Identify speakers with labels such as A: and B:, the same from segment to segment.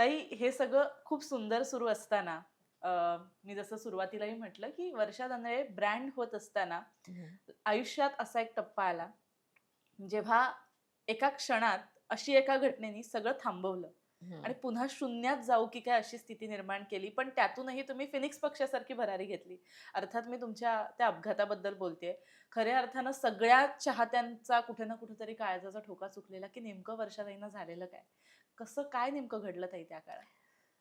A: ताई, हे सगळं खूप सुंदर सुरू असताना अ, मी जसं सुरुवातीलाही म्हटलं, की वर्षा दांगळे ब्रँड होत असताना
B: हं,
A: आयुष्यात असा एक टप्पा आला, जेव्हा एका क्षणात अशी एका घटनेने सगळं थांबवलं
B: हं.
A: आणि पुन्हा शून्यात जाऊ की काय अशी स्थिती निर्माण केली. पण त्यातूनही तुम्ही फिनिक्स पक्ष्यासारखी भरारी घेतली. अर्थात मी तुमच्या त्या अपघाताबद्दल बोलतेय. खऱ्या अर्थानं सगळ्या चाहत्यांचा कुठे ना कुठेतरी काळजाचा ठोका चुकलेला, की नेमकं वर्षाताईंना झालेलं काय? कसं काय नेमकं घडलं ताई त्या काळात?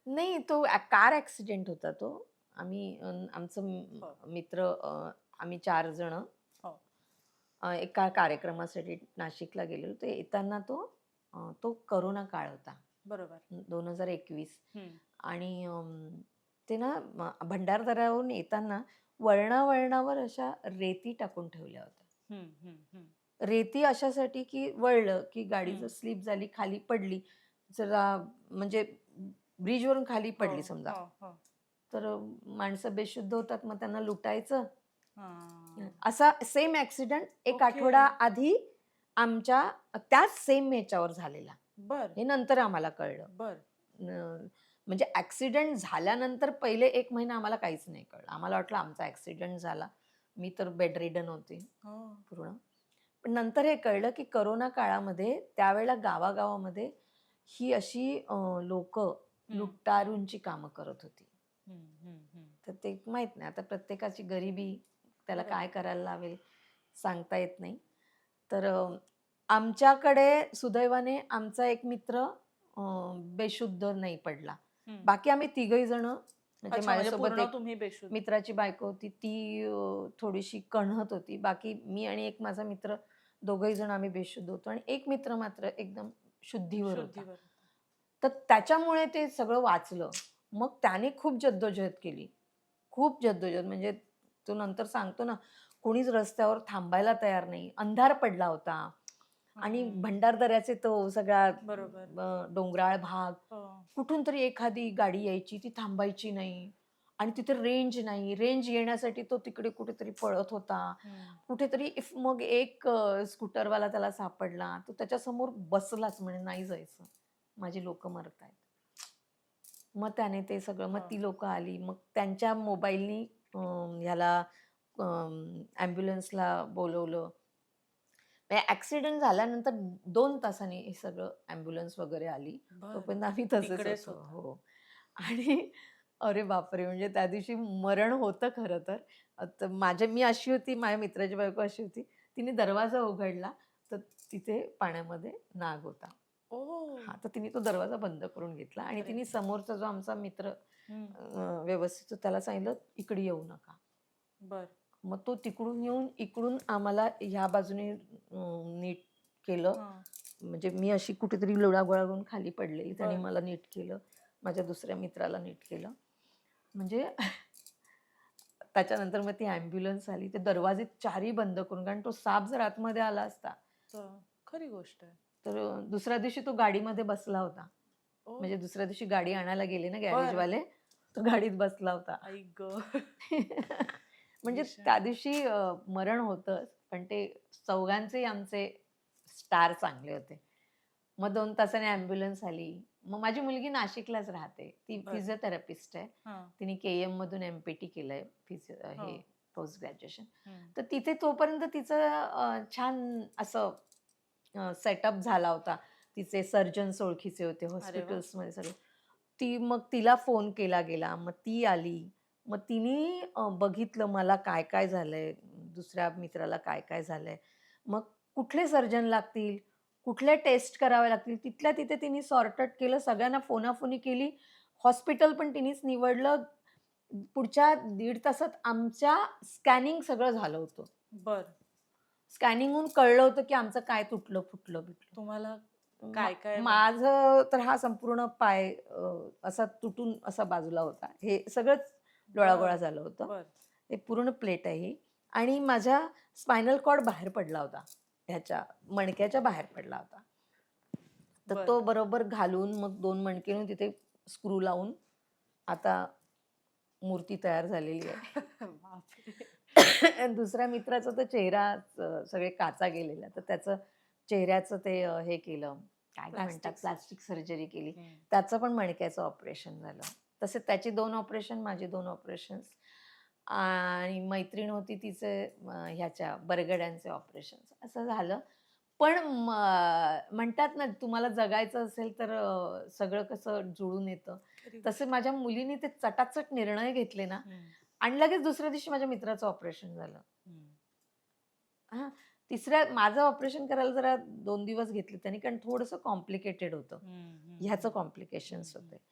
B: नाही तो कार ॲक्सिडेंट होता तो. आम्ही आमचं
A: हो,
B: मित्र आम्ही 4 जण
A: हो.
B: एका कार्यक्रमासाठी नाशिकला गेलेलो. ते येताना तो कोरोना काळ होता.
A: बरोबर.
B: 2021
A: हं.
B: आणि ते ना भंडारदऱ्यावरून येताना वळणावर अशा रेती टाकून ठेवल्या होत्या.
A: हं, हं, हं.
B: रेती अशासाठी की वळलं, की गाडी
A: हं.
B: जर स्लिप झाली, खाली पडली, जरा म्हणजे ब्रिजवरून खाली
A: हो,
B: पडली समजा,
A: हो, हो.
B: तर माणसं बेशुद्ध होतात. मग त्यांना लुटायचं.
A: हां.
B: असा सेम ॲक्सिडेंट एक
A: ओके.
B: आठवडा आधी आमच्या त्याच सेम ह्याच्यावर झालेला.
A: बरं,
B: हे नंतर आम्हाला कळलं.
A: बरं.
B: म्हणजे ॲक्सिडेंट झाल्यानंतर पहिले 1 महिना आम्हाला काहीच नाही कळलं. आम्हाला वाटलं आमचा ॲक्सिडेंट झाला. मी तर बेडरिडन होते
A: हो.
B: पूर्ण. पण नंतर हे कळलं, की कोरोना काळामध्ये त्यावेळेला गावागावामध्ये ही अशी
A: हं,
B: लुटारूंची कामं करत होती.
A: हं, हं, हं.
B: तर ते माहीत नाही. आता प्रत्येकाची गरिबी त्याला काय
A: बरोबर.
B: करायला लावेल सांगता येत नाही. तर आमच्याकडे सुदैवाने आमचा एक मित्र अ, बेशुद्ध नाही पडला.
A: हं.
B: बाकी आम्ही तिघही जण म्हणजे
A: अच्छा, म्हणजे
B: माझ्यासोबत
A: पूर्ण
B: एक
A: तुम्ही बेशुद्ध.
B: मित्राची बायको होती. ती थोडीशी कणहत होती. बाकी मी आणि एक माझा मित्र दोघंही जण आम्ही बेशुद्ध होतो आणि एक मित्र मात्र एकदम शुद्धीवर होता.
A: शुद्धीवर होता.
B: तर त्याच्यामुळे ते सगळं वाचलं. मग त्याने खूप जद्दोजहद केली. खूप जद्दोजहद म्हणजे तो नंतर सांगतो ना, कोणीच रस्त्यावर थांबायला तयार नाही. अंधार पडला होता आणि
A: हं.
B: भंडारदऱ्याचे तो सगळा
A: बरोबर.
B: डोंगराळ भाग.
A: हो.
B: कुठून तरी एखादी गाडी यायची, ती थांबायची नाही आणि तिथे रेंज नाही. रेंज येण्यासाठी तो तिकडे कुठेतरी पळत होता.
A: हं.
B: कुठेतरी मग एक स्कूटरवाला त्याला सापडला. तो त्याच्यासमोर बसलाच म्हणे, "नाही जायचं. माझी लोकं मरतायत." मग त्याने ते सगळं मग
A: हो.
B: ती लोकं आली. मग त्यांच्या मोबाईलनी ह्याला ॲम्ब्युलन्सला बोलवलं. म्हणजे ॲक्सिडेंट झाल्यानंतर 2 तासांनी हे सगळं ॲम्ब्युलन्स वगैरे आली.
A: बरं.
B: तोपर्यंत आम्ही तसेच
A: तिकडेच
B: होतो.
A: होता.
B: हो. आणि अरे बापरे! म्हणजे त्या दिवशी मरण होतं खरं तर. तर मी अशी होती, माझ्या मित्राची बायको अशी होती. तिने दरवाजा उघडला, तर तिथे पाण्यामध्ये नाग होता.
A: ओह!
B: हां, तर तिने तो दरवाजा बंद करून घेतला आणि
A: अरे
B: तिने
A: देवा!
B: समोरचा जो आमचा मित्र
A: हं.
B: व्यवस्थित होता त्याला सांगितलं, "इकडे येऊ नका."
A: बरं.
B: मग तो तिकडून येऊन इकडून आम्हाला ह्या बाजूने नीट केलं.
A: हां.
B: म्हणजे मी अशी कुठेतरी लोळागोळा करून खाली पडलेली. त्याने
A: बरं.
B: मला नीट केलं. माझ्या दुसऱ्या मित्राला नीट केलं. म्हणजे त्याच्यानंतर मग ती ॲम्ब्युलन्स आली. ते दरवाजे चारही बंद करून कारण तो साप जर आतमध्ये आला असता,
A: तर खरी गोष्ट आहे.
B: तर दुसऱ्या दिवशी तो गाडीमध्ये बसला होता.
A: ओह!
B: म्हणजे दुसऱ्या दिवशी गाडी आणायला गेले ना
A: बरं.
B: गॅरेजवाले, तो गाडीत बसला होता.
A: आई गं!
B: म्हणजे
A: भीषण.
B: त्या दिवशी मरण होतंच, पण ते चौघांचेही आमचे स्टार चांगले होते. मग 2 तासाने ॲम्ब्युलन्स आली. मग माझी मुलगी नाशिकलाच राहते. ती
A: बरं.
B: फिजिओथेरपिस्ट आहे.
A: हां.
B: तिने केएममधून एम-पी-टी केलंय
A: हो.
B: हे पोस्ट ग्रॅज्युएशन.
A: हं.
B: तर तिथे तोपर्यंत तिचं छान असं सेटअप झाला होता. तिचे सर्जन्स ओळखीचे होते
A: अरे वाह!
B: हॉस्पिटल्समध्ये सगळे. मग तिला फोन केला गेला. मग ती आली. मग तिने बघितलं मला काय-काय झालंय, दुसऱ्या मित्राला काय-काय झालंय. मग कुठले सर्जन लागतील, कुठल्या टेस्ट कराव्या लागतील, तिथल्या तिथे तिने सॉर्ट आउट केलं. सगळ्यांना फोनाफोनी केली. हॉस्पिटल पण तिनेच निवडलं. पुढच्या 1.5 तासात आमच्या स्कॅनिंग सगळं झालं होतं.
A: बरं.
B: स्कॅनिंगहून कळलं होतं, की आमचं काय तुटलं, फुटलं, बिटलं.
A: तुम्हाला
B: मा
A: काय-काय म्हणजे
B: माझं तर हा संपूर्ण पाय असा तुटून असा बाजूला होता. हे सगळंच लोळागोळा
A: बरं,
B: झालं होतं.
A: बरं,
B: ते पूर्ण प्लेट आहे ही आणि माझा स्पायनल कॉर्ड बाहेर पडला होता. ह्याच्या मणक्याच्या बाहेर पडला होता. तर
A: बरं.
B: तो बरोबर घालून मग 2 मणके नेऊन तिथे स्क्रू लावून आता मूर्ती तयार झालेली आहे.
A: बापरे!
B: आणि दुसऱ्या मित्राचा तर चेहरा सगळे काचा गेलेल्या. तर त्याचं चेहऱ्याचं ते हे केलं, काय म्हणतात
A: प्लास्टिक
B: प्लास्टिक सर्जरी केली.
A: हम्म.
B: त्याचं पण मणक्याचं ऑपरेशन झालं. तसे त्याची 2 ऑपरेशन, माझी 2 ऑपरेशन्स आणि मैत्रीण होती तिचे ह्याच्या बरगड्यांचे ऑपरेशन्स असं झालं. पण म्हणतात ना तुम्हाला जगायचं असेल तर सगळं कसं जुळून येतं.
A: खरी
B: तसे
A: गोष्ट.
B: माझ्या मुलीने ते चटाचट निर्णय घेतले ना
A: हम्म.
B: आणि लगेच दुसऱ्या दिवशी माझ्या मित्राचं ऑपरेशन झालं.
A: हम्म.
B: हां. माझं ऑपरेशन करायला जरा 2 दिवस घेतले त्यांनी कारण थोडंसं कॉम्प्लिकेटेड होतं.
A: हम्म.
B: ह्याचं
A: हम्म.
B: कॉम्प्लिकेशन्स
A: हम्म.
B: होते.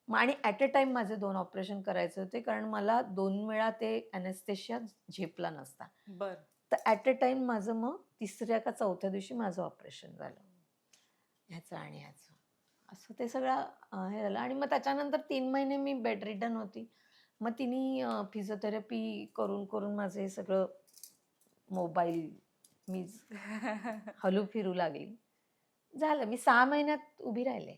B: मग आणि ॲट अ टाईम माझे 2 ऑपरेशन करायचे होते कारण मला 2 वेळा ते ॲनेस्थेशिया झेपला नसता.
A: बर.
B: तर ॲट अ टाईम माझं मग 3ऱ्या का 4थ्या दिवशी माझं ऑपरेशन झालं. ह्याचं आणि ह्याचं. असं ते सगळं हे झालं आणि मग त्याच्यानंतर 3 महिने मी बेड रिडन होती. मग तिने फिजिओथेरपी करून माझं हे सगळं मोबाईल मी हलू फिरू लागली. झालं मी 6 महिन्यात उभी राहिले.